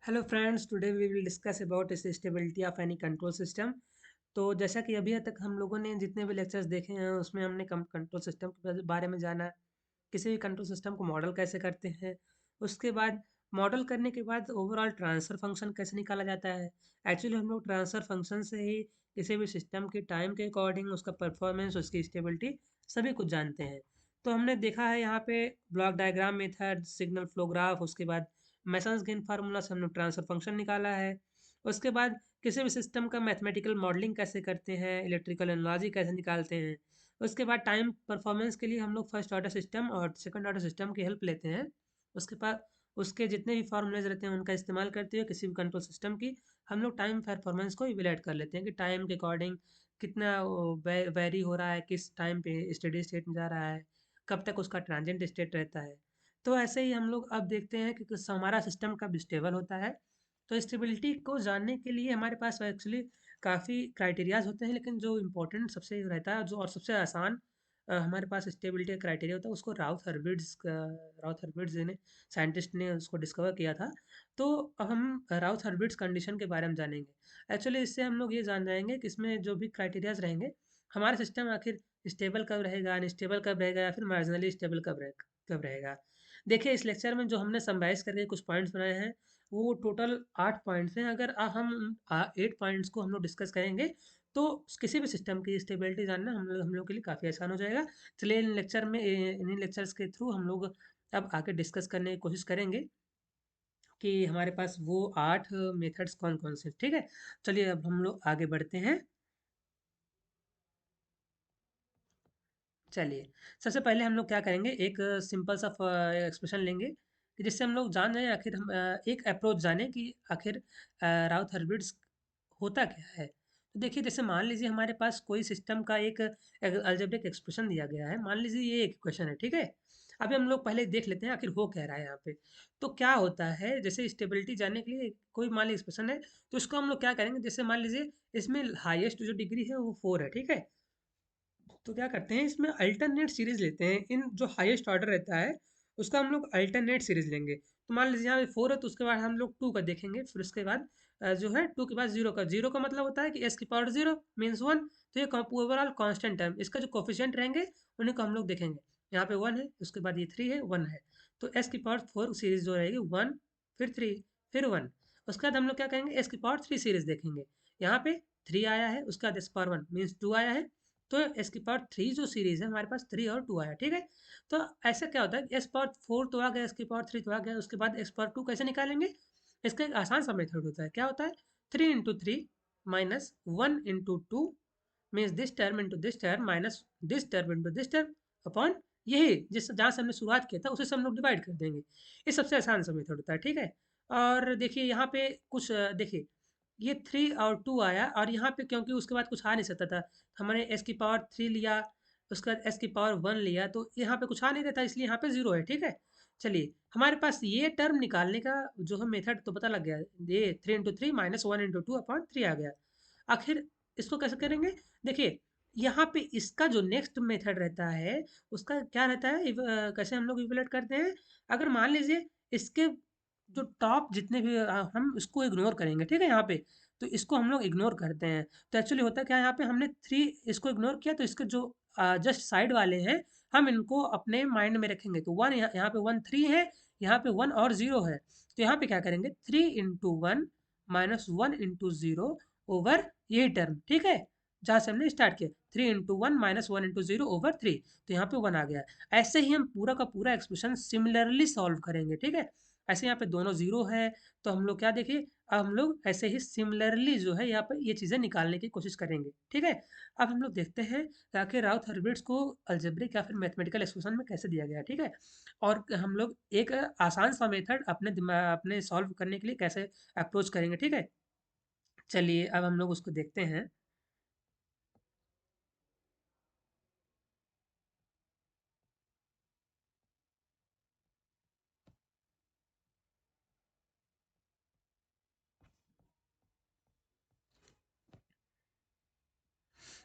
Hello friends, today we will discuss about stability of any control system. तो जैसा कि अभी तक हम लोगों ने जितने भी लेक्चर्स देखे हैं उसमें हमने कंट्रोल सिस्टम के बारे में जाना, किसी भी कंट्रोल सिस्टम को मॉडल कैसे करते हैं, उसके बाद मॉडल करने के बाद ओवरऑल ट्रांसफ़र फंक्शन कैसे निकाला जाता है। एक्चुअली हम लोग ट्रांसफ़र फंक्शन से ही किसी भी सिस्टम की टाइम के अकॉर्डिंग उसका परफॉर्मेंस, उसकी स्टेबिलिटी सभी कुछ जानते हैं। तो हमने देखा है यहाँ पे block diagram method, signal flow graph, उसके बाद मेसन्स गेन फार्मूला से हम लोग ट्रांसफर फंक्शन निकाला है। उसके बाद किसी भी सिस्टम का मैथमेटिकल मॉडलिंग कैसे करते हैं, इलेक्ट्रिकल एनालॉजी कैसे निकालते हैं। उसके बाद टाइम परफॉर्मेंस के लिए हम लोग फर्स्ट ऑर्डर सिस्टम और सेकंड ऑर्डर सिस्टम की हेल्प लेते हैं। उसके बाद उसके जितने भी फार्मूलेज रहते हैं उनका इस्तेमाल करते हुए किसी भी कंट्रोल सिस्टम की हम लोग टाइम परफॉर्मेंस को इवेलुएट कर लेते हैं कि टाइम के अकॉर्डिंग कितना वेरी हो रहा है, किस टाइम पे स्टेडी स्टेट में जा रहा है, कब तक उसका ट्रांजिएंट स्टेट रहता है। तो ऐसे ही हम लोग अब देखते हैं कि हमारा सिस्टम कब स्टेबल होता है। तो स्टेबिलिटी को जानने के लिए हमारे पास एक्चुअली काफ़ी क्राइटेरियाज होते हैं, लेकिन जो इम्पोर्टेंट सबसे रहता है जो और सबसे आसान हमारे पास स्टेबिलिटी का क्राइटेरिया होता है उसको राउथ हर्विट्ज़ ने साइंटिस्ट ने उसको डिस्कवर किया था। तो अब हम राउथ हर्विट्ज़ कंडीशन के बारे में जानेंगे। एक्चुअली इससे हम लोग ये जान जाएंगे कि इसमें जो भी क्राइटेरियाज रहेंगे, हमारा सिस्टम आखिर स्टेबल कब रहेगा, अनस्टेबल कब रहेगा या फिर मार्जिनली स्टेबल कब रहेगा। देखिए, इस लेक्चर में जो हमने समराइज़ करके कुछ पॉइंट्स बनाए हैं, वो टोटल 8 पॉइंट्स हैं। अगर हम 8 पॉइंट्स को हम लोग डिस्कस करेंगे, तो किसी भी सिस्टम की स्टेबिलिटी जानना हम लोग के लिए काफ़ी आसान हो जाएगा। चलिए इन्हीं लेक्चर्स के थ्रू हम लोग अब आगे डिस्कस करने की कोशिश करेंगे कि हमारे पास वो 8 मेथड्स कौन-कौन से हैं, ठीक है? चलिए अब हम लोग आगे बढ़ते हैं। चलिए, सबसे पहले हम लोग क्या करेंगे, एक सिंपल सा एक्सप्रेशन लेंगे कि जिससे हम लोग जान जाएँ, आखिर हम एक अप्रोच जानें कि आखिर राउथ हर्विट्ज़ होता क्या है। तो देखिए, जैसे मान लीजिए हमारे पास कोई सिस्टम का एक अलजेब्रिक एक्सप्रेशन दिया गया है। मान लीजिए ये एक इक्वेशन है, ठीक है? अभी हम लोग पहले देख लेते हैं आखिर हो क्या रहा है यहाँ पे। तो क्या होता है, जैसे स्टेबिलिटी जानने के लिए कोई मान लीजिए एक्सप्रेशन है, तो इसको हम लोग क्या करेंगे, जैसे मान लीजिए इसमें हाईएस्ट जो डिग्री है वो 4 है, ठीक है? तो क्या करते हैं, इसमें अल्टरनेट सीरीज लेते हैं। इन जो हाईएस्ट ऑर्डर रहता है उसका हम लोग अल्टरनेट सीरीज लेंगे। तो मान लीजिए यहाँ पे 4 है, तो उसके बाद हम लोग 2 का देखेंगे, फिर उसके बाद जो है 2 के बाद 0 का मतलब होता है कि एस की पावर 0 मीन्स 1। तो ये ओवरऑल कांस्टेंट टर्म, इसका जो कोफिशिएंट रहेंगे उन्हीं को हम लोग देखेंगे। यहाँ पे 1 है, उसके बाद ये 3 है, 1 है। तो एस की पावर 4 सीरीज जो रहेगी 1, फिर 3, फिर 1। उसके बाद हम लोग क्या करेंगे, एस की पावर 3 सीरीज देखेंगे। यहाँ पे 3 आया है, उसके बाद एस पावर 1 मीन्स 2 आया है। तो एस की पावर 3 जो सीरीज़ है हमारे पास 3 और 2 आया, ठीक है? तो ऐसा क्या होता है कि एस पावर 4 तो आ गया, एस की पावर 3 तो आ गया, उसके बाद एस पावर 2 कैसे निकालेंगे? इसका एक आसान सा मेथड होता है, क्या होता है? 3 into 3 minus 1 into 2 means this term into this term minus this term into this term upon यही जिस जहाँ से हमने शुरुआत किया था उसे से हम लोग डिवाइड कर देंगे। ये सबसे आसान सा मेथड होता है, ठीक है? और देखिए यहाँ पे कुछ देखिए ये 3 और 2 आया, और यहाँ पे क्योंकि उसके बाद कुछ आ नहीं सकता था, हमने एस की पावर 3 लिया, उसके बाद एस की पावर 1 लिया, तो यहाँ पे कुछ आ नहीं रहा था, इसलिए यहाँ पे 0 है, ठीक है? चलिए, हमारे पास ये टर्म निकालने का जो है मेथड तो पता लग गया। ये 3 इंटू 3 माइनस 1 इंटू 2 अपॉन 3 आ गया। आखिर इसको कैसे करेंगे? देखिए, यहाँ पे इसका जो नेक्स्ट मेथड रहता है उसका क्या रहता है, कैसे हम लोग इवेलुएट करते हैं? अगर मान लीजिए इसके जो टॉप जितने भी हम इसको इग्नोर करेंगे, ठीक है? यहाँ पे तो इसको हम लोग इग्नोर करते हैं। तो एक्चुअली होता क्या है, यहाँ पे हमने 3 इसको इग्नोर किया, तो इसके जो जस्ट साइड वाले हैं हम इनको अपने माइंड में रखेंगे। तो 1 यहाँ पे 1 3 है, यहाँ पे 1 और 0 है। तो यहाँ पे क्या करेंगे, 3 इंटू 1 माइनस 1 इंटू 0 ओवर यही टर्म, ठीक है? जहाँ से हमने स्टार्ट किया, 3 इंटू 1 माइनस 1 इंटू 0 ओवर 3। तो यहाँ पे 1 आ गया। ऐसे ही हम पूरा का पूरा एक्सप्रेशन सिमिलरली सॉल्व करेंगे, ठीक है? ऐसे यहाँ पे दोनों 0 है, तो हम लोग क्या देखिए, अब हम लोग ऐसे ही सिमिलरली जो है यहाँ पे ये चीज़ें निकालने की कोशिश करेंगे, ठीक है? अब हम लोग देखते हैं कि आखिर राउथ हर्विट्ज़ को अलजेब्रिक या फिर मैथमेटिकल एक्सप्रेशन में कैसे दिया गया है, ठीक है? और हम लोग एक आसान सा मेथड अपने सॉल्व करने के लिए कैसे अप्रोच करेंगे, ठीक है? चलिए अब हम लोग उसको देखते हैं।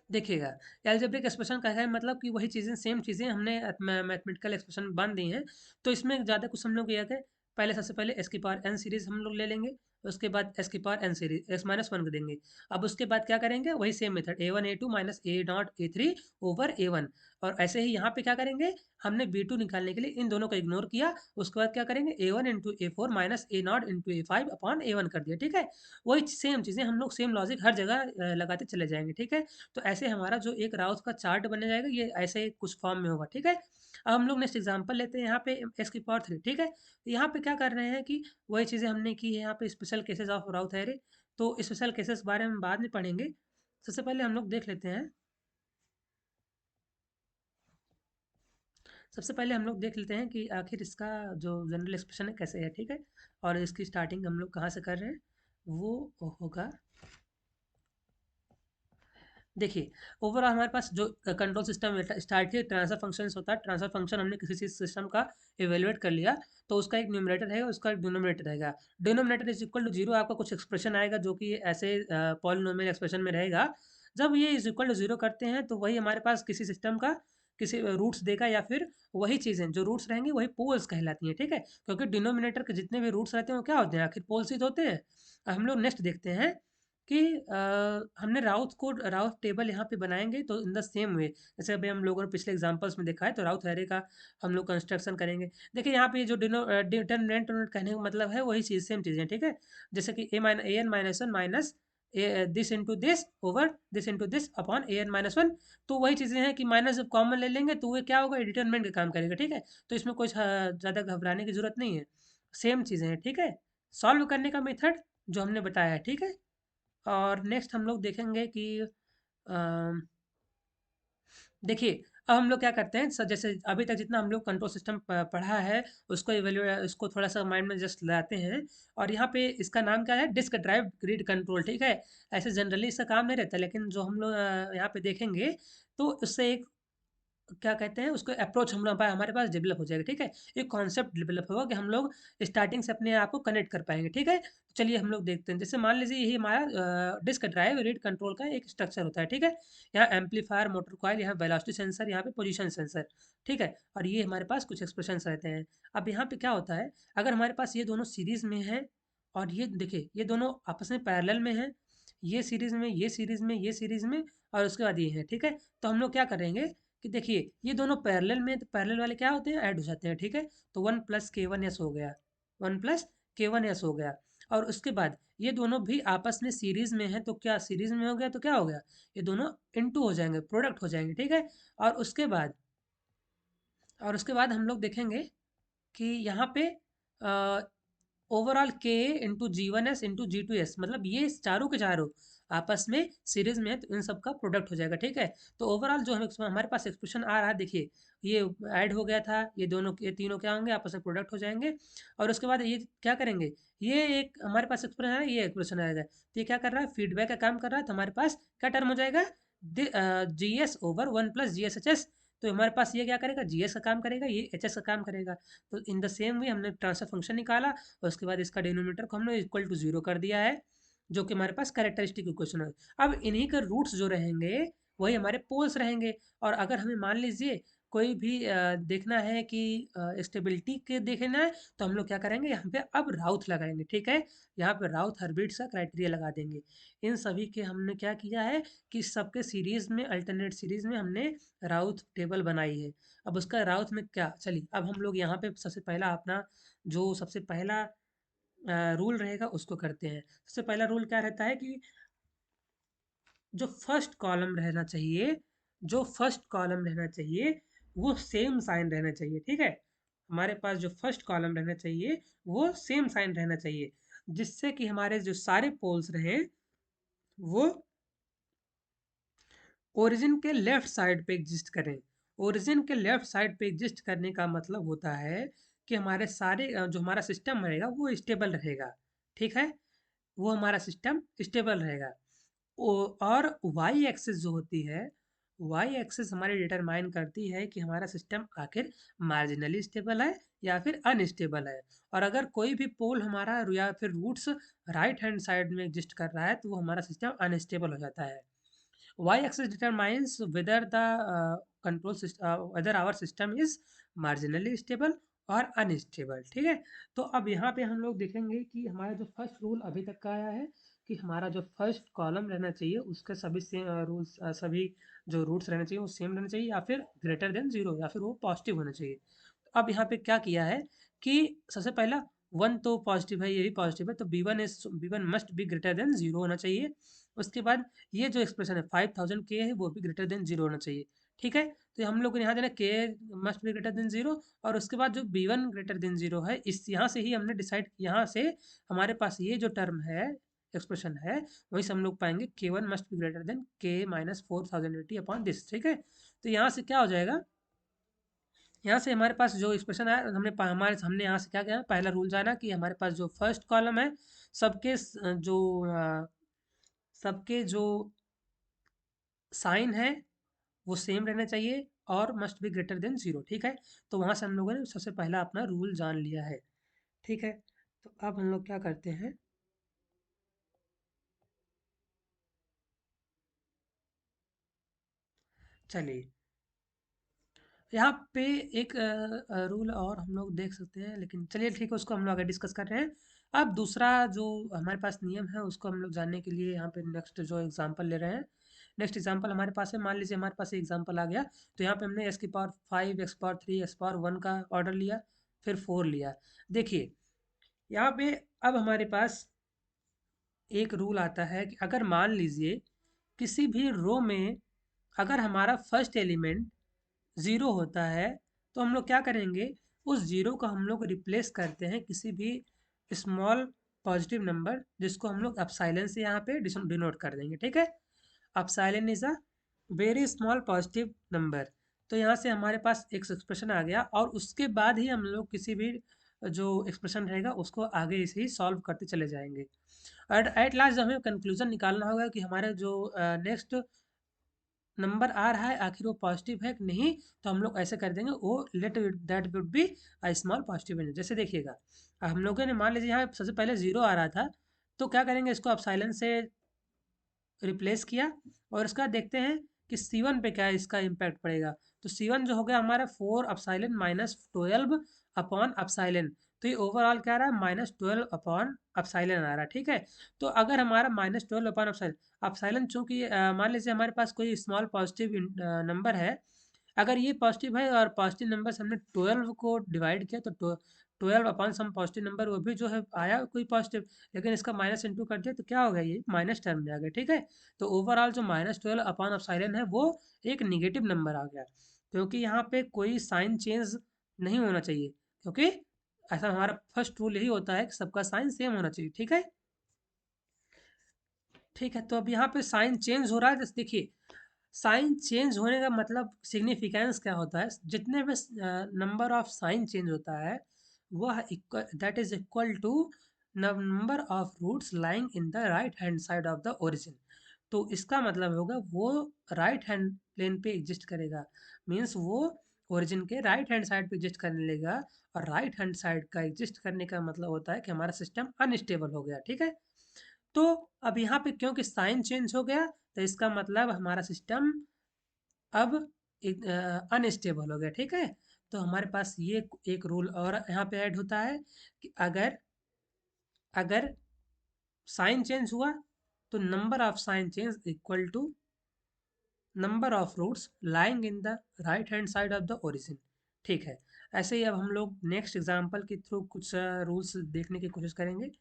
देखिएगा, अलजेब्रिक एक्सप्रेशन का है मतलब कि वही चीज़ें, सेम चीज़ें हमने मैथमेटिकल एक्सप्रेशन में बाँध दी हैं। तो इसमें ज़्यादा कुछ हम लोग किया क्या, पहले सबसे पहले एस की पावर एन सीरीज हम लोग ले लेंगे, उसके बाद एस की power N series S minus one को देंगे। अब उसके बाद क्या करेंगे, वही same method A one A two minus A not A three over A one. और ऐसे ही यहाँ पे क्या करेंगे, हमने बी टू निकालने के लिए इन दोनों को इग्नोर किया, उसके बाद क्या करेंगे A one into A four minus A not into A five upon A one कर दिया, ठीक है। वही सेम चीज़ें हम लोग सेम लॉजिक हर जगह लगाते चले जाएंगे, ठीक है। तो ऐसे हमारा जो एक राउथ का चार्ट बन जाएगा, ये ऐसे कुछ फॉर्म में होगा, ठीक है। अब हम लोग नेक्स्ट एग्जांपल लेते हैं यहाँ पे एस की पावर थ्री, ठीक है। तो यहाँ पे क्या कर रहे हैं कि वही चीज़ें हमने की है यहाँ पे, स्पेशल केसेस ऑफ राउथ एरे। तो स्पेशल केसेस बारे में बाद में पढ़ेंगे, सबसे पहले हम लोग देख लेते हैं। सबसे पहले हम लोग देख लेते हैं कि आखिर इसका जो जनरल एक्सप्रेशन है कैसे है, ठीक है। और इसकी स्टार्टिंग हम लोग कहाँ से कर रहे हैं, वो होगा, देखिए ओवरऑल हमारे पास जो कंट्रोल सिस्टम स्टार्ट है, ट्रांसफर फंक्शन होता है। ट्रांसफर फंक्शन हमने किसी चीज सिस्टम का इवेलुएट कर लिया, तो उसका एक न्यूमरेटर रहेगा, उसका एक डिनोमिनेटर रहेगा। Denominator is equal to zero, आपका कुछ एक्सप्रेशन आएगा जो कि ऐसे पॉलिनोमियल एक्सप्रेशन में रहेगा। जब ये इज इक्वल टू जीरो करते हैं तो वही हमारे पास किसी सिस्टम का किसी रूट्स देगा, या फिर वही चीज़ें जो रूट्स रहेंगी वही पोल्स कहलाती हैं, ठीक है। क्योंकि डिनोमिनेटर के जितने भी रूट्स रहते हैं वो क्या होते हैं, आखिर पोल्स ही तो होते हैं। अब हम लोग नेक्स्ट देखते हैं कि हमने राउथ टेबल यहाँ पे बनाएंगे, तो इन द सेम वे जैसे अभी हम लोगों ने पिछले एग्जांपल्स में देखा है, तो राउथ एरे का हम लोग कंस्ट्रक्शन करेंगे। देखिए यहाँ पे जो डिटर्मिनेंट कहने का मतलब है वही चीज़, सेम चीज़ें, ठीक है। जैसे कि A N minus one minus this into this over this into this upon A N minus one. तो वही चीज़ें हैं कि माइनस जब कॉमन ले लेंगे तो वो क्या होगा, डिटर्मिनेंट का काम करेगा, ठीक है। तो इसमें कुछ ज़्यादा घबराने की जरूरत नहीं है, सेम चीज़ें हैं, ठीक है। सॉल्व करने का मेथड जो हमने बताया है, ठीक है। और नेक्स्ट हम लोग देखेंगे कि अम, देखिए अब हम लोग क्या करते हैं, जैसे अभी तक जितना हम लोग कंट्रोल सिस्टम पढ़ा है उसको उसको थोड़ा सा माइंड में जस्ट लाते हैं। और यहाँ पे इसका नाम क्या है, डिस्क ड्राइव ग्रिड कंट्रोल, ठीक है। ऐसे जनरली इसका काम नहीं रहता, लेकिन जो हम लोग यहाँ पे देखेंगे तो उससे एक क्या कहते हैं उसको अप्रोच हम लोग हमारे पास डेवलप हो जाएगा, ठीक है। एक कॉन्सेप्ट डेवलप होगा कि हम लोग स्टार्टिंग से अपने आप को कनेक्ट कर पाएंगे, ठीक है। तो चलिए हम लोग देखते हैं, जैसे मान लीजिए यही हमारा डिस्क ड्राइव रीड कंट्रोल का एक स्ट्रक्चर होता है, ठीक है। यहाँ एम्पलीफायर, मोटर कॉइल, यहाँ वेलोसिटी सेंसर, यहाँ पे पोजीशन सेंसर, ठीक है। और ये हमारे पास कुछ एक्सप्रेशंस रहते हैं। अब यहाँ पे क्या होता है, अगर हमारे पास ये दोनों सीरीज में है, और ये देखिए ये दोनों आपस में पैरेलल में है, ये सीरीज में, ये सीरीज में, ये सीरीज में, और उसके बाद ये है, ठीक है। तो हम लोग क्या करेंगे कि देखिए ये दोनों पैरेलल में, तो पैरेलल वाले क्या होते हैं, ऐड हो जाते हैं, ठीक है। तो वन प्लस के वन एस हो गया, वन प्लस के वन एस हो गया। और उसके बाद ये दोनों भी आपस में सीरीज में है, तो क्या सीरीज में हो गया, तो क्या हो गया, ये दोनों इनटू हो जाएंगे, प्रोडक्ट हो जाएंगे, ठीक है। और उसके बाद हम लोग देखेंगे कि यहाँ पे overall K into G one S into G two S, मतलब ये चारों के चारों आपस में सीरीज में है, तो इन सब का प्रोडक्ट हो जाएगा, ठीक है। तो ओवरऑल जो हमारे पास एक्सप्रेशन आ रहा है, देखिए ये ऐड हो गया था, ये दोनों ये तीनों क्या होंगे, आपस में प्रोडक्ट हो जाएंगे। और उसके बाद ये क्या करेंगे, ये एक हमारे पास एक्सप्रेशन है, ये एक्सप्रेशन आएगा, तो ये क्या कर रहा है, फीडबैक का काम कर रहा है। तो हमारे पास क्या टर्म हो जाएगा, G S over one plus G S H S. तो हमारे पास ये क्या करेगा, जी एस का काम करेगा, ये एच एस का काम करेगा। तो इन द सेम वे हमने ट्रांसफर फंक्शन निकाला, और उसके बाद इसका डिनोमिनेटर को हमने इक्वल टू जीरो कर दिया है, जो कि हमारे पास कैरेक्टरिस्टिक इक्वेशन है। अब इन्हीं के रूट्स जो रहेंगे वही हमारे पोल्स रहेंगे। और अगर हमें मान लीजिए कोई भी देखना है कि स्टेबिलिटी के देखना है, तो हम लोग क्या करेंगे, यहाँ पे अब राउथ लगाएंगे, ठीक है। यहाँ पे राउथ हर्बिट्स का क्राइटेरिया लगा देंगे। इन सभी के हमने क्या किया है कि सबके सीरीज में, अल्टरनेट सीरीज में हमने राउथ टेबल बनाई है। अब उसका राउथ में क्या, चलिए अब हम लोग यहाँ पे सबसे पहला अपना जो सबसे पहला रूल रहेगा उसको करते हैं। सबसे पहला रूल क्या रहता है कि जो फर्स्ट कॉलम रहना चाहिए, जो फर्स्ट कॉलम रहना चाहिए वो सेम साइन रहना चाहिए, ठीक है। हमारे पास जो फर्स्ट कॉलम रहना चाहिए वो सेम साइन रहना चाहिए, जिससे कि हमारे जो सारे पोल्स रहे वो ओरिजिन के लेफ्ट साइड पे एग्जिस्ट करें। ओरिजिन के लेफ्ट साइड पे एग्जिस्ट करने का मतलब होता है कि हमारे सारे जो हमारा सिस्टम रहेगा वो स्टेबल रहेगा, ठीक है। वो हमारा सिस्टम स्टेबल रहेगा। और वाई एक्सिस जो होती है, वाई एक्सिस हमारी डिटरमाइन करती है कि हमारा सिस्टम आखिर मार्जिनली स्टेबल है या फिर अनस्टेबल है। और अगर कोई भी पोल हमारा या फिर रूट्स राइट हैंड साइड में एग्जिस्ट कर रहा है, तो वो हमारा सिस्टम अनस्टेबल हो जाता है। Y axis determines whether the control system, whether our system is marginally stable और अनस्टेबल। ठीक है, तो अब यहाँ पे हम लोग देखेंगे कि हमारा जो फर्स्ट रूल अभी तक का आया है कि हमारा जो फर्स्ट कॉलम रहना चाहिए उसके सभी सेम रूल्स, सभी जो रूट्स रहने चाहिए वो सेम रहना चाहिए, या फिर ग्रेटर देन जीरो, या फिर वो पॉजिटिव होना चाहिए। अब यहाँ पे क्या किया है कि सबसे पहला वन तो पॉजिटिव है, ये भी पॉजिटिव है, तो B one must be greater than zero होना चाहिए। उसके बाद ये जो एक्सप्रेशन है 5000 के है वो भी ग्रेटर देन जीरो होना चाहिए। ठीक है, तो हम लोग को यहाँ देना K must be greater than zero, और उसके बाद जो B one greater than zero है, इस यहाँ से ही हमने डिसाइड, यहाँ से हमारे पास ये जो टर्म है, एक्सप्रेशन है, वही से हम लोग पाएंगे के one must be greater then के माइनस 4080 अपॉन दिस। ठीक है, तो यहाँ से क्या हो जाएगा, यहाँ से हमारे पास जो एक्सप्रेशन है, हमने यहाँ से क्या किया, पहला रूल जाना कि हमारे पास जो फर्स्ट कॉलम है सबके सबके जो साइन है वो सेम रहना चाहिए और must be greater than zero. ठीक है, तो वहाँ से हम लोगों ने सबसे पहला अपना रूल जान लिया है। ठीक है, तो अब हम लोग क्या करते हैं, चलिए यहाँ पे एक रूल और हम लोग देख सकते हैं, लेकिन चलिए ठीक है, उसको हम लोग आगे डिस्कस कर रहे हैं। अब दूसरा जो हमारे पास नियम है उसको हम लोग जानने के लिए यहाँ पे नेक्स्ट जो एग्जांपल ले रहे हैं, नेक्स्ट एग्जांपल हमारे पास है, मान लीजिए हमारे पास एग्जांपल आ गया, तो यहाँ पे हमने एक्स की power 5, x power 3, x power 1 का ऑर्डर लिया, फिर 4 लिया। देखिए यहाँ पे अब हमारे पास एक रूल आता है कि अगर मान लीजिए किसी भी रो में अगर हमारा फर्स्ट एलिमेंट ज़ीरो होता है, तो हम लोग क्या करेंगे, उस ज़ीरो को हम लोग रिप्लेस करते हैं किसी भी स्मॉल पॉजिटिव नंबर, जिसको हम लोग एप्सिलॉन से यहाँ पे डिनोट कर देंगे। ठीक है, epsilon is a very small positive number. तो यहाँ से हमारे पास एक एक्सप्रेशन आ गया, और उसके बाद ही हम लोग किसी भी जो एक्सप्रेशन रहेगा उसको आगे से ही सॉल्व करते चले जाएंगे। एट एट लास्ट हमें कंक्लूजन निकालना होगा कि हमारे जो नेक्स्ट नंबर आ रहा है आखिर वो पॉजिटिव है कि नहीं, तो हम लोग ऐसे कर देंगे, वो let that would be a small positive int. जैसे देखिएगा, हम लोगों ने मान लीजिए यहाँ सबसे पहले जीरो आ रहा था, तो क्या करेंगे, इसको आप साइलेंस से रिप्लेस किया, और इसका देखते हैं कि C1 पे क्या इसका इम्पैक्ट पड़ेगा। तो C1 जो हो गया हमारा 4 अपसाइलन माइनस 12 अपॉन अपसाइलन, तो ये ओवरऑल क्या आ रहा है, -12 अपॉन अपसाइलन आ रहा है। ठीक है, तो अगर हमारा -12 अपॉन अपसाइलन, अपसाइलन चूंकि मान लीजिए हमारे पास कोई स्मॉल पॉजिटिव नंबर है, अगर ये पॉजिटिव है और पॉजिटिव नंबर से हमने 12 को डिवाइड किया, तो 12 अपॉन सम पॉजिटिव नंबर वो भी जो है आया कोई पॉजिटिव, लेकिन इसका माइनस इंटू कर दिया तो क्या हो गया, ये माइनस टर्म में आ गया। ठीक है, तो ओवरऑल जो -12 अपॉन एप्सिलॉन है वो एक निगेटिव नंबर आ गया, क्योंकि यहाँ पे कोई साइन चेंज नहीं होना चाहिए, क्योंकि ऐसा हमारा फर्स्ट रूल यही होता है कि सबका साइन सेम होना चाहिए। ठीक है, ठीक है, तो अब यहाँ पे साइन चेंज हो रहा है, जैसे देखिए साइन चेंज होने का मतलब सिग्निफिकेंस क्या होता है, जितने भी नंबर ऑफ साइन चेंज होता है वह that is equal to number of roots lying in the right hand side of the origin. तो इसका मतलब होगा वो राइट हैंड प्लेन पे एग्जिस्ट करेगा, मीन्स वो ओरिजिन के राइट हैंड साइड पे एग्जिस्ट करने लेगा, और राइट हैंड साइड का एग्जिस्ट करने का मतलब होता है कि हमारा सिस्टम अनस्टेबल हो गया। ठीक है, तो अब यहाँ पे क्योंकि साइन चेंज हो गया, तो इसका मतलब हमारा सिस्टम अब अनस्टेबल हो गया। ठीक है, तो हमारे पास ये एक रूल और यहाँ पे ऐड होता है कि अगर अगर साइन चेंज हुआ, तो number of sign change equal to number of roots lying in the right hand side of the origin. ठीक है, ऐसे ही अब हम लोग नेक्स्ट एग्जांपल के थ्रू कुछ रूल्स देखने की कोशिश करेंगे।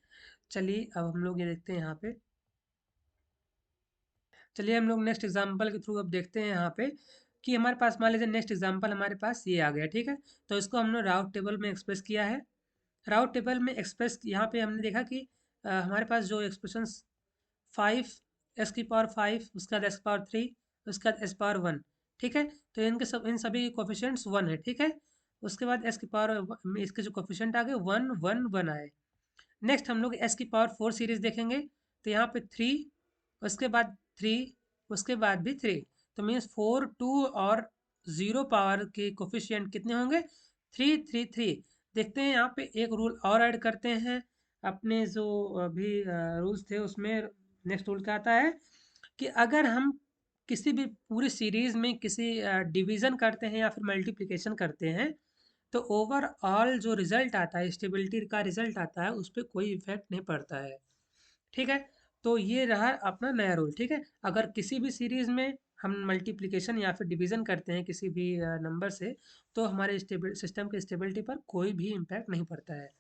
चलिए अब हम लोग ये देखते हैं यहाँ पे, चलिए हम लोग नेक्स्ट एग्जांपल के थ्रू अब देखते हैं यहाँ पे कि हमारे पास मान लीजिए नेक्स्ट एग्जांपल हमारे पास ये आ गया। ठीक है, तो इसको हमने राउट टेबल में एक्सप्रेस किया है। राउट टेबल में एक्सप्रेस यहाँ पे हमने देखा कि हमारे पास जो एक्सप्रेशंस 5 एक्स की पावर 5, उसके बाद एक्स पावर 3, उसके बाद एक्स पावर 1। ठीक है, तो इनके सब इन सभी कोफिशिएंट्स 1 है। ठीक है, उसके बाद एक्स की पावर इसके जो कोफिशिएंट आ गए 1 1 1 आए। नेक्स्ट हम लोग एस की पावर 4 सीरीज देखेंगे, तो यहाँ पे 3, उसके बाद 3, उसके बाद भी 3, तो मीन्स 4 2 और 0 पावर के कोफिशिएंट कितने होंगे, 3 3 3। देखते हैं यहाँ पे एक रूल और ऐड करते हैं अपने जो अभी रूल्स थे उसमें। नेक्स्ट रूल क्या आता है कि अगर हम किसी भी पूरी सीरीज में किसी डिवीजन करते हैं या फिर मल्टीप्लिकेशन करते हैं, तो ओवरऑल जो रिजल्ट आता है, स्टेबिलिटी का रिजल्ट आता है, उस पर कोई इफेक्ट नहीं पड़ता है। ठीक है, तो ये रहा अपना नया रूल। ठीक है, अगर किसी भी सीरीज में हम मल्टीप्लिकेशन या फिर डिवीजन करते हैं किसी भी नंबर से, तो हमारे सिस्टम के स्टेबिलिटी पर कोई भी इम्पैक्ट नहीं पड़ता है।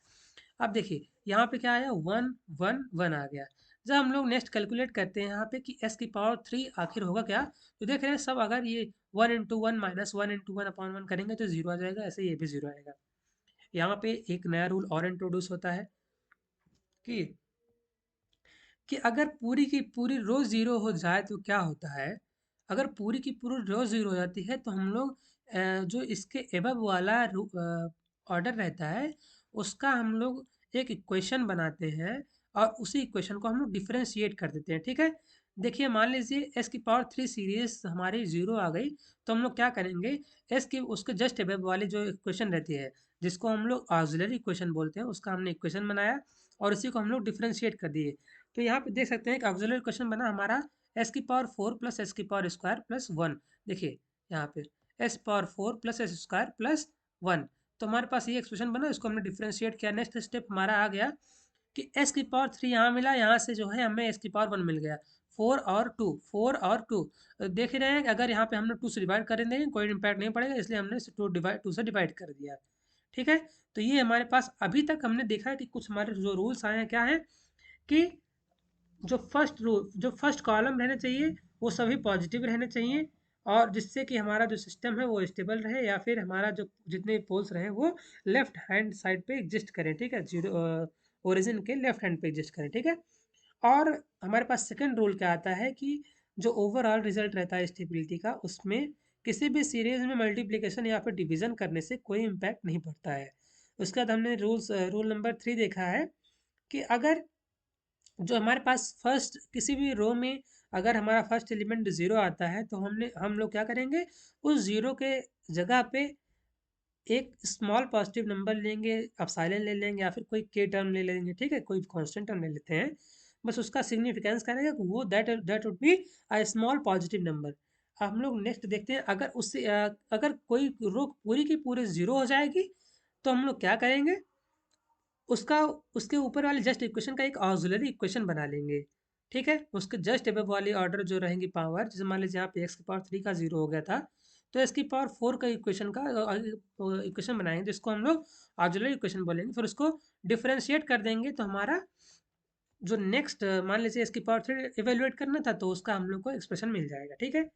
अब देखिए यहाँ पे क्या आया, वन वन वन आ गया। जब हम लोग नेक्स्ट कैलकुलेट करते हैं यहाँ पे कि एस की पावर थ्री आखिर होगा क्या, तो देख रहे हैं सब, अगर ये one into one minus one into one upon one करेंगे तो जीरो आ जाएगा, ऐसे ये भी जीरो आएगा। यहाँ पे एक नया रूल और इंट्रोड्यूस होता है कि अगर पूरी की पूरी रो ज़ीरो हो जाए तो क्या होता है। अगर पूरी की पूरी रो ज़ीरो हो जाती है तो हम लोग जो इसके एबव वाला ऑर्डर रहता है, उसका हम लोग एक इक्वेशन बनाते हैं और उसी इक्वेशन को हम लोग डिफरेंशिएट कर देते हैं। ठीक है, देखिए मान लीजिए एस की पावर थ्री सीरीज हमारी ज़ीरो आ गई, तो हम लोग क्या करेंगे, एस की उसके जस्ट एबव वाली जो इक्वेशन रहती है, जिसको हम लोग ऑक्सिलरी इक्वेशन बोलते हैं, उसका हमने इक्वेशन बनाया और उसी को हम लोग डिफरेंशिएट कर दिए। तो यहाँ पे देख सकते हैं कि ऑक्सिलरी क्वेश्चन बना हमारा एस की पावर फोर प्लस एस की पावर स्क्वायर प्लस वन। देखिए यहाँ पे S power four plus S square plus one, तो हमारे पास ये एक्सप्रेशन बना, इसको हमने डिफरेंशिएट किया। नेक्स्ट स्टेप हमारा आ गया कि एस की पावर थ्री यहाँ मिला, यहाँ से जो है हमें एस की पावर वन मिल गया। फोर और टू, फोर और टू, देख ही रहे हैं कि अगर यहाँ पे हमने टू से डिवाइड कर देंगे कोई इम्पैक्ट नहीं पड़ेगा, इसलिए हमने टू से डिवाइड कर दिया। ठीक है, तो ये हमारे पास अभी तक हमने देखा है कि कुछ हमारे जो रूल्स आए हैं क्या है कि जो फर्स्ट कॉलम रहने चाहिए वो सभी पॉजिटिव रहने चाहिए, और जिससे कि हमारा जो सिस्टम है वो स्टेबल रहे, या फिर हमारा जो जितने पोल्स रहे वो लेफ्ट हैंड साइड पे एग्जिस्ट करें। ठीक है, जीरो ओरिजिन के लेफ्ट हैंड पे एग्जिस्ट करें। ठीक है, और हमारे पास सेकंड रूल क्या आता है कि जो ओवरऑल रिजल्ट रहता है स्टेबिलिटी का, उसमें किसी भी सीरीज में मल्टीप्लिकेशन या फिर डिवीजन करने से कोई इम्पैक्ट नहीं पड़ता है। उसके बाद हमने रूल नंबर थ्री देखा है कि अगर जो हमारे पास फर्स्ट किसी भी रो में अगर हमारा फर्स्ट एलिमेंट ज़ीरो आता है, तो हम लोग क्या करेंगे, उस ज़ीरो के जगह पे एक स्मॉल पॉजिटिव नंबर लेंगे, एप्सिलॉन ले लेंगे या फिर कोई के टर्म ले लेंगे। ठीक है, कोई कांस्टेंट टर्म ले लेते हैं, बस उसका सिग्निफिकेंस क्या रहेगा कि वो that would be a small positive number. हम लोग नेक्स्ट देखते हैं, अगर उससे अगर कोई रो पूरी की पूरी ज़ीरो हो जाएगी, तो हम लोग क्या करेंगे, उसका उसके ऊपर वाले जस्ट इक्वेशन का एक ऑक्सिलरी इक्वेशन बना लेंगे। ठीक है, उसके जस्ट अबव वाली ऑर्डर जो रहेंगी पावर, जैसे मान लीजिए यहाँ पे एक्स की पावर थ्री का जीरो हो गया था, तो एक्स की पावर फोर का इक्वेशन का इक्वेशन बनाएंगे, जिसको हम लोग ऑक्सिलरी इक्वेशन बोलेंगे। फिर उसको डिफरेंशिएट कर देंगे, तो हमारा जो नेक्स्ट मान लीजिए इसकी पावर थ्री इवेलुएट करना था, तो उसका हम लोग को एक्सप्रेशन मिल जाएगा। ठीक है,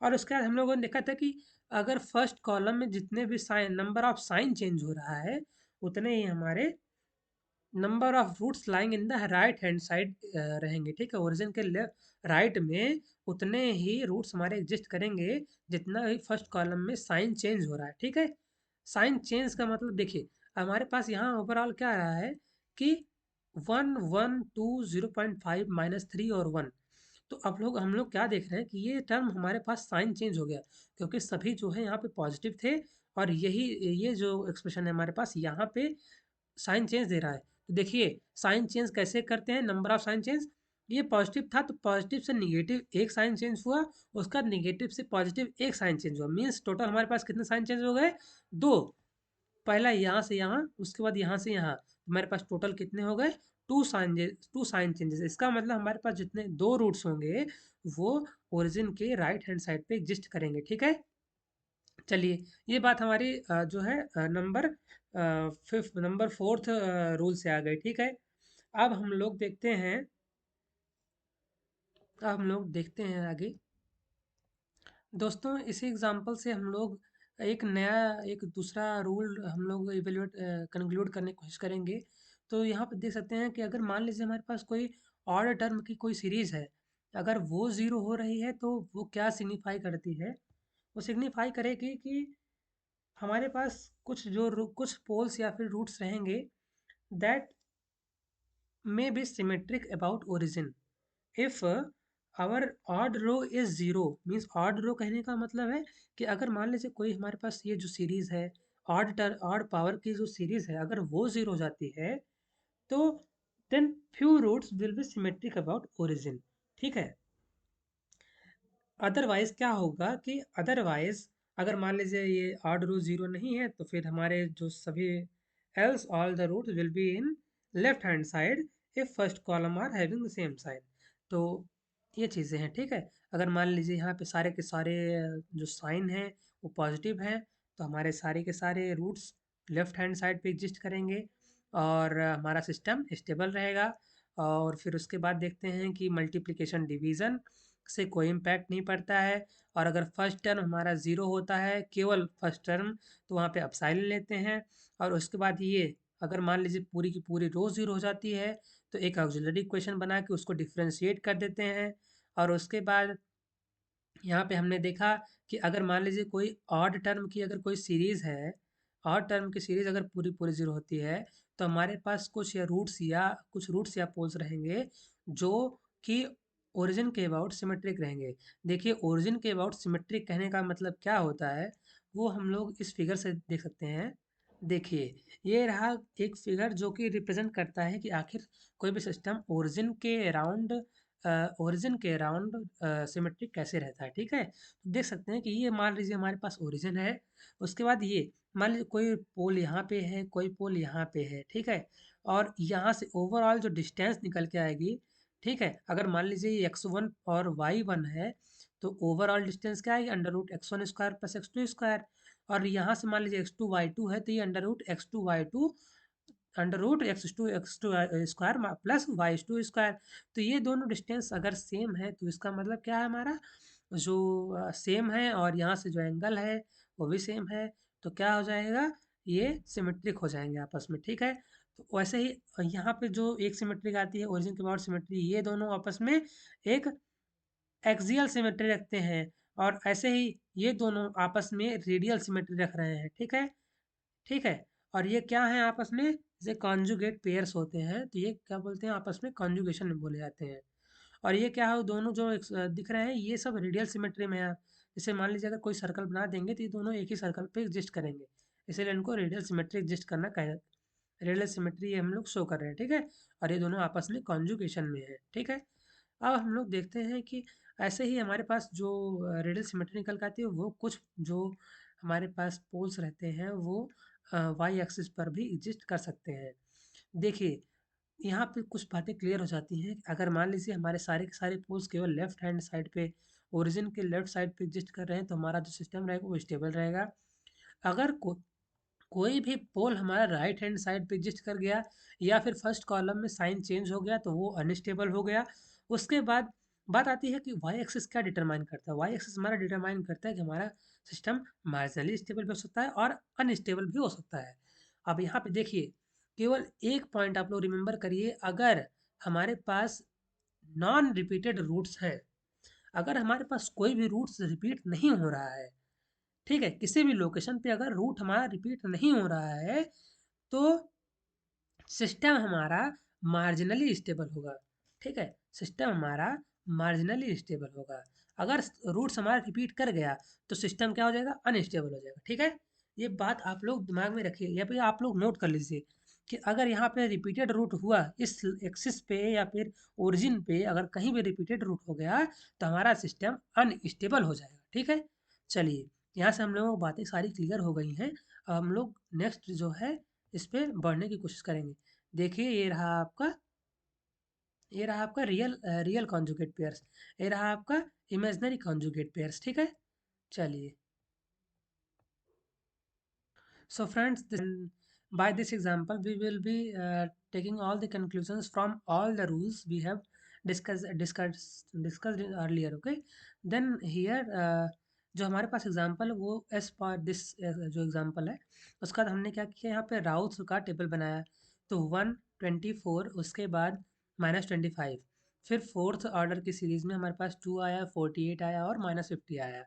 और उसके बाद हम लोगों ने देखा था कि अगर फर्स्ट कॉलम में जितने भी sign number of sign change हो रहा है, उतने ही हमारे number of roots lying in the right hand side रहेंगे। ठीक है, ओरिजिन के लेफ्ट राइट में उतने ही रूट्स हमारे एग्जिस्ट करेंगे जितना ही फर्स्ट कॉलम में साइन चेंज हो रहा है। ठीक है, साइन चेंज का मतलब देखिए, हमारे पास यहाँ ओवरऑल क्या आ रहा है कि one one two zero point five minus three और वन। तो अब हम लोग क्या देख रहे हैं कि ये टर्म हमारे पास साइन चेंज हो गया, क्योंकि सभी जो है यहाँ पे पॉजिटिव थे, और यही ये जो एक्सप्रेशन है हमारे पास यहाँ पे साइन चेंज दे रहा है। तो देखिए साइन चेंज कैसे करते हैं, नंबर ऑफ साइन चेंज, ये पॉजिटिव था तो पॉजिटिव से निगेटिव एक साइन चेंज हुआ, उसका निगेटिव से पॉजिटिव एक साइन चेंज हुआ, मीन्स टोटल हमारे पास कितने साइन चेंज हो गए, दो। पहला यहाँ से यहाँ, उसके बाद यहाँ से यहाँ, हमारे पास टोटल कितने हो गए, टू साइन चेंजेस। इसका मतलब हमारे पास जितने दो रूट्स होंगे वो ओरिजिन के राइट हैंड साइड पे एग्जिस्ट करेंगे। ठीक है, चलिए ये बात हमारी जो है नंबर फोर्थ रूल से आ गई। ठीक है, अब हम लोग देखते हैं, आगे दोस्तों, इसी एग्जांपल से हम लोग एक दूसरा रूल हम लोग इवेल्युएट कंक्लूड करने की कोशिश करेंगे। तो यहाँ पे देख सकते हैं कि अगर मान लीजिए हमारे पास कोई ऑड टर्म की कोई सीरीज है, अगर वो ज़ीरो हो रही है तो वो क्या सिग्निफाई करती है, वो सिग्निफाई करेगी कि हमारे पास कुछ पोल्स या फिर रूट्स रहेंगे that may be symmetric about origin. If our odd row is zero, means odd row कहने का मतलब है कि अगर मान लीजिए कोई हमारे पास ये जो सीरीज है, ऑड पावर की जो सीरीज है, अगर वो ज़ीरो हो जाती है, तो then few roots will be symmetric about origin. ठीक है, अदरवाइज क्या होगा कि अदरवाइज अगर मान लीजिए ये ऑड रो ज़ीरो नहीं है तो फिर हमारे जो सभी else all the roots will be in left hand side if first column are having the same sign. तो ये चीज़ें हैं, ठीक है। अगर मान लीजिए यहाँ पे सारे के सारे जो साइन हैं वो पॉजिटिव हैं तो हमारे सारे के सारे रूट्स लेफ्ट हैंड साइड पे एग्जिस्ट करेंगे और हमारा सिस्टम स्टेबल रहेगा। और फिर उसके बाद देखते हैं कि मल्टीप्लिकेशन डिवीज़न से कोई इम्पैक्ट नहीं पड़ता है। और अगर फर्स्ट टर्म हमारा ज़ीरो होता है केवल फर्स्ट टर्म तो वहाँ पे अपसाइलन लेते हैं। और उसके बाद ये अगर मान लीजिए पूरी की पूरी रो ज़ीरो हो जाती है तो एक ऑक्सिलरी इक्वेशन बना के उसको डिफरेंशिएट कर देते हैं। और उसके बाद यहाँ पे हमने देखा कि अगर मान लीजिए कोई ऑड टर्म की अगर कोई सीरीज़ है, ऑड टर्म की सीरीज़ अगर पूरी पूरी ज़ीरो होती है तो हमारे पास कुछ रूट्स या पोल्स रहेंगे जो कि ओरिजिन के अबाउट सिमेट्रिक रहेंगे। देखिए ओरिजिन के अबाउट सिमेट्रिक कहने का मतलब क्या होता है वो हम लोग इस फिगर से देख सकते हैं। देखिए ये रहा एक फिगर जो कि रिप्रेजेंट करता है कि आखिर कोई भी सिस्टम ओरिजिन के अराउंड सिमेट्रिक कैसे रहता है, ठीक है। तो देख सकते हैं कि ये मान लीजिए हमारे पास ओरिजिन है। उसके बाद ये मान लीजिए कोई पोल यहाँ पे है कोई पोल यहाँ पे है, ठीक है। और यहाँ से ओवरऑल जो डिस्टेंस निकल के आएगी, ठीक है। अगर मान लीजिए ये x1 और y1 है तो ओवरऑल डिस्टेंस क्या है under root x1 square plus x2 square. और यहाँ से मान लीजिए x2 y2 है तो ये under root x2 y2 under root X two square plus Y two square. तो ये दोनों डिस्टेंस अगर सेम है तो इसका मतलब क्या है हमारा जो सेम है और यहाँ से जो एंगल है वो भी सेम है। तो क्या हो जाएगा ये सिमेट्रिक हो जाएंगे आपस में, ठीक है। तो वैसे ही यहाँ पे जो एक सिमेट्रिक आती है ओरिजिन के अबाउट सिमेट्री, ये दोनों आपस में एक एक्सियल सिमेट्री रखते हैं। और ऐसे ही ये दोनों आपस में रेडियल सिमेट्री रख रहे हैं, ठीक है। ठीक है। और ये क्या है आपस में जैसे कॉन्जुगेट पेयर्स होते हैं तो ये क्या बोलते हैं आपस में कॉन्जुगेशन में बोले जाते हैं। और ये क्या है दोनों जो दिख रहे हैं ये सब रेडियल सिमेट्री में है। जैसे मान लीजिए अगर कोई सर्कल बना देंगे तो ये दोनों एक ही सर्कल पे एग्जिस्ट करेंगे, इसीलिए इनको रेडियल सिमेट्री एग्जिस्ट करना कह रेडियल सिमेट्री ये हम लोग शो कर रहे हैं, ठीक है। और ये दोनों आपस में कॉन्जुगेशन में है, ठीक है। अब हम लोग देखते हैं कि ऐसे ही हमारे पास जो रेडियल सिमेट्री निकल के आती है वो कुछ जो हमारे पास पोल्स रहते हैं वो वाई एक्सिस पर भी एग्जिस्ट कर सकते हैं। देखिए यहाँ पे कुछ बातें क्लियर हो जाती हैं। अगर मान लीजिए हमारे सारे के सारे पोल्स केवल लेफ्ट हैंड साइड पे ओरिजिन के लेफ्ट साइड पे एग्जिस्ट कर रहे हैं तो हमारा जो सिस्टम रहेगा वो स्टेबल रहेगा। अगर कोई भी पोल हमारा राइट हैंड साइड पे एग्जिस्ट कर गया या फिर फर्स्ट कॉलम में साइन चेंज हो गया तो वो अनस्टेबल हो गया। उसके बाद बात आती है कि वाई एक्सिस क्या डिटरमाइन करता है। वाई एक्सिस हमारा डिटरमाइन करता है कि हमारा सिस्टम मार्जिनली स्टेबल भी हो सकता है और अनस्टेबल भी हो सकता है। अब यहाँ पे देखिए केवल एक पॉइंट आप लोग रिमेंबर करिए, अगर हमारे पास नॉन रिपीटेड रूट्स है, अगर हमारे पास कोई भी रूट्स रिपीट नहीं हो रहा है, ठीक है, किसी भी लोकेशन पे अगर रूट हमारा रिपीट नहीं हो रहा है तो सिस्टम हमारा मार्जिनली स्टेबल होगा, ठीक है। सिस्टम हमारा मार्जिनली स्टेबल होगा। अगर रूट्स हमारा रिपीट कर गया तो सिस्टम क्या हो जाएगा अनस्टेबल हो जाएगा, ठीक है। ये बात आप लोग दिमाग में रखिए या फिर आप लोग नोट कर लीजिए कि अगर यहाँ पे रिपीटेड रूट हुआ इस एक्सिस पे या फिर ओरिजिन पे अगर कहीं भी रिपीटेड रूट हो गया तो हमारा सिस्टम अनस्टेबल हो जाएगा, ठीक है। चलिए यहाँ से हम लोगों को बातें सारी क्लियर हो गई हैं। अब हम लोग नेक्स्ट जो है इस पे बढ़ने की कोशिश करेंगे। देखिए ये रहा आपका रियल कॉन्जुगेट पेयर्स, ये रहा आपका इमेजिनरी कॉन्जुगेट पेयर्स, ठीक है। चलिए so friends by this example we will be taking all the conclusions from all the rules we have discussed earlier, okay। then here जो हमारे पास एग्जांपल है वो एज पर दिस जो एग्जांपल है उसका हमने क्या किया यहाँ पे राउट्स का टेबल बनाया। तो 124 उसके बाद -25, फिर फोर्थ ऑर्डर की सीरीज में हमारे पास 2 आया 48 आया और -50 आया।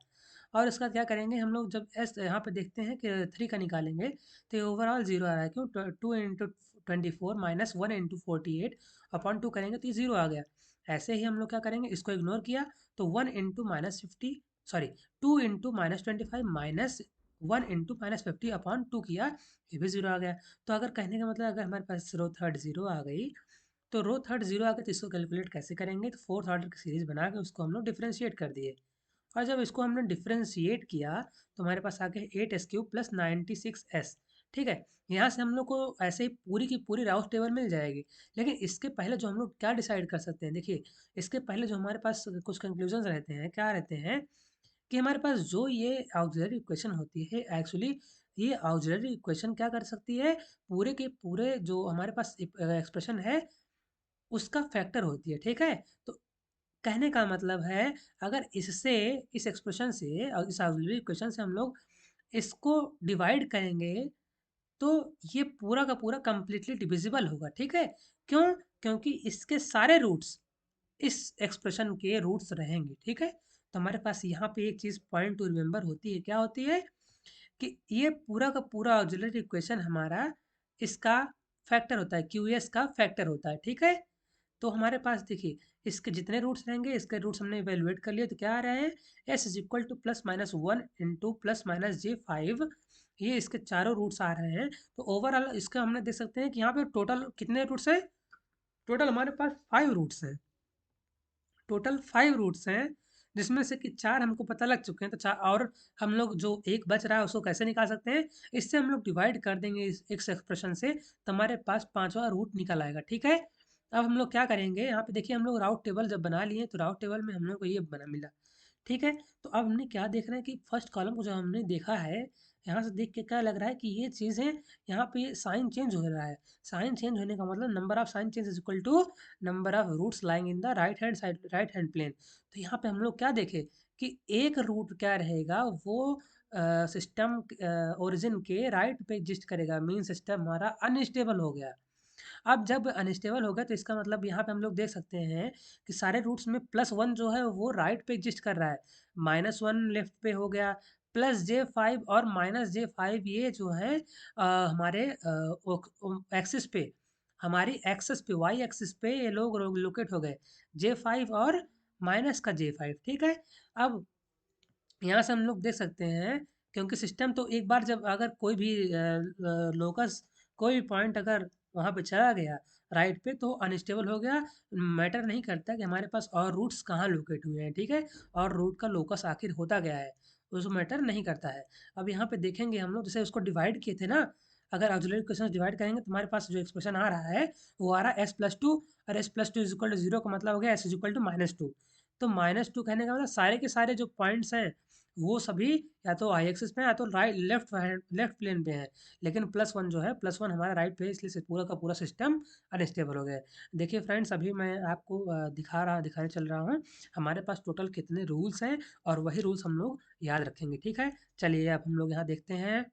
और इसका क्या करेंगे हम लोग जब एस यहाँ पे देखते हैं कि 3 का निकालेंगे तो ये ओवरऑल 0 आ रहा है क्यों 2 इंटू 24 -1 इंटू 48 अपॉन 2 करेंगे तो ये 0 आ गया। ऐसे ही हम लोग क्या करेंगे इसको इग्नोर किया तो 1 into -50 sorry 2 into -25 -1 into -50 upon 2 किया, ये भी 0 आ गया। तो अगर कहने का मतलब अगर हमारे पास रो थर्ड 0 आ गई तो रो थर्ड 0 आ गई तो इसको कैलकुलेट कैसे करेंगे तो फोर्थ ऑर्डर की सीरीज बना के उसको हम लोग डिफ्रेंशिएट कर दिए और जब इसको हमने डिफरेंशिएट किया तो हमारे पास आ गया 8s³ प्लस 96s। ठीक है, यहाँ से हम लोग को ऐसे ही पूरी की पूरी राउस टेबल मिल जाएगी। लेकिन इसके पहले जो हम लोग क्या डिसाइड कर सकते हैं, देखिए इसके पहले जो हमारे पास कुछ कंक्लूजन्स रहते हैं, क्या रहते हैं कि हमारे पास जो ये ऑक्सिलरी इक्वेशन होती है, एक्चुअली ये ऑक्सिलरी इक्वेशन क्या कर सकती है, पूरे के पूरे जो हमारे पास एक्सप्रेशन है उसका फैक्टर होती है। ठीक है, तो कहने का मतलब है, अगर इससे, इस एक्सप्रेशन से और इस ऑक्सिलरी इक्वेशन से हम लोग इसको डिवाइड करेंगे तो ये पूरा का पूरा कंप्लीटली डिविजिबल होगा। ठीक है, क्यों? क्योंकि इसके सारे रूट्स इस एक्सप्रेशन के रूट्स रहेंगे। ठीक है, तो हमारे पास यहाँ पे एक चीज़ पॉइंट टू रिमेंबर होती है, क्या होती है कि ये पूरा का पूरा ऑक्सिलरी इक्वेशन हमारा इसका फैक्टर होता है, क्यू एस का फैक्टर होता है। ठीक है, तो हमारे पास देखिए इसके जितने रूट्स रहेंगे, इसके रूट्स हमने इवेलुएट कर लिए, तो क्या आ रहे हैं, S is equal two plus minus one into plus minus J5। ये इसके चारों रूट्स आ रहे हैं। तो ओवरऑल इसका हमने देख सकते हैं कि यहाँ पे टोटल कितने रूट्स हैं, टोटल हमारे पास 5 रूट्स हैं, टोटल 5 रूट्स हैं, जिसमें से कि 4 हमको पता लग चुके हैं। तो 4 और हम लोग जो एक बच रहा है उसको कैसे निकाल सकते हैं, इससे हम लोग डिवाइड कर देंगे इस एक्सप्रेशन से, तो हमारे पास 5वां रूट निकल आएगा। ठीक है, अब हम लोग क्या करेंगे, यहाँ पे देखिए हम लोग राउट टेबल जब बना लिए तो राउट टेबल में हम लोग को ये बना मिला। ठीक है, तो अब हमने क्या देख रहे हैं कि फर्स्ट कॉलम को जो हमने देखा है, यहाँ से देख के क्या लग रहा है कि ये चीज़ें, यहाँ पे साइन चेंज हो रहा है। साइन चेंज होने का मतलब number of sign change is equal to number of roots lying in the right hand side, right hand plane. तो यहाँ पे हम लोग क्या देखें कि एक रूट क्या रहेगा, वो सिस्टम ओरिजिन के राइट पे एग्जिस्ट करेगा, मीन सिस्टम हमारा अनस्टेबल हो गया। अब जब अनस्टेबल हो गया तो इसका मतलब यहाँ पे हम लोग देख सकते हैं कि सारे रूट्स में +1 जो है वो राइट पे एग्जिस्ट कर रहा है, -1 लेफ्ट पे हो गया, +J5 और -J5 ये जो है हमारे एक्सिस पे, हमारी एक्सिस पे, वाई एक्सिस पे ये लोग लोकेट हो गए, J5 और माइनस का J5। ठीक है, अब यहाँ से हम लोग देख सकते हैं, क्योंकि सिस्टम तो एक बार जब अगर कोई भी लोकस, कोई भी पॉइंट अगर वहाँ पे चला गया राइट पे, तो अनस्टेबल हो गया। मैटर नहीं करता कि हमारे पास और रूट्स कहाँ लोकेट हुए हैं। ठीक है, और रूट का लोकस आखिर होता गया है, उसको मैटर नहीं करता है। अब यहाँ पे देखेंगे हम लोग, जैसे उसको डिवाइड किए थे ना, अगर ऑक्सिलरी इक्वेशन डिवाइड करेंगे तो हमारे पास जो एक्सप्रेशन आ रहा है वो आ रहा है s+2, और s+2 इज इक्वल टू 0 का मतलब हो गया s इज इक्वल टू -2। तो -2 कहने का मतलब सारे के सारे जो पॉइंट्स हैं वो सभी या तो आई एक्सिस पे हैं या तो राइट लेफ्ट प्लेन पे हैं। लेकिन +1 जो है, +1 हमारा राइट पे है, इसलिए पूरा का पूरा सिस्टम अनस्टेबल हो गया है। देखिए फ्रेंड्स, अभी मैं आपको दिखाने चल रहा हूँ हमारे पास टोटल कितने रूल्स हैं, और वही रूल्स हम लोग याद रखेंगे। ठीक है, चलिए अब हम लोग यहाँ देखते हैं